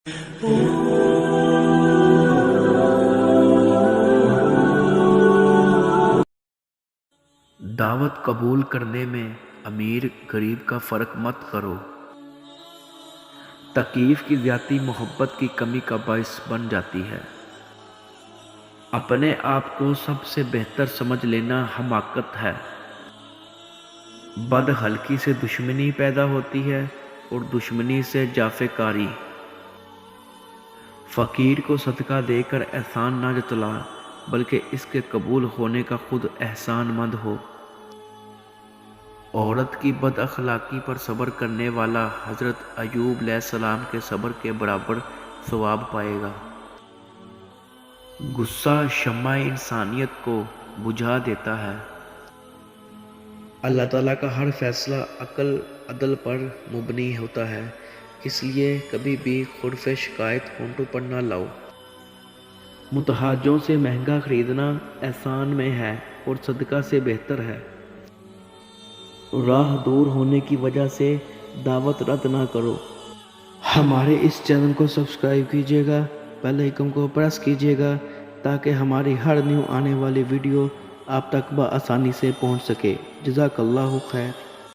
دعوت قبول کرنے میں امیر غریب کا فرق مت کرو۔ تکلیف کی زیادتی محبت کی کمی کا باعث بن جاتی ہے۔ اپنے آپ کو سب سے بہتر سمجھ لینا حماقت ہے۔ بد حلقی سے دشمنی پیدا ہوتی ہے اور دشمنی سے جافے کاری۔ فقیر کو صدقہ دے کر احسان نہ جتلا بلکہ اس کے قبول ہونے کا خود احسان مند ہو۔ عورت کی بد اخلاقی پر صبر کرنے والا حضرت ایوب علیہ السلام کے صبر کے برابر ثواب پائے گا۔ غصہ شمع انسانیت کو بجھا دیتا ہے۔ اللہ تعالیٰ کا ہر فیصلہ عدل پر مبنی ہوتا ہے، اس لیے کبھی بھی حرف شکایت ہونٹوں پر نہ لاؤ۔ محتاجوں سے مہنگا خریدنا احسان میں ہے اور صدقہ سے بہتر ہے۔ راہ دور ہونے کی وجہ سے دعوت رد نہ کرو۔ ہمارے اس چینل کو سبسکرائب کیجیے گا، بیل آئیکن کو پریس کیجیے گا تاکہ ہماری ہر نیو آنے والی ویڈیو آپ تک بآسانی سے پہنچ سکے۔ جزاک اللہ خیر۔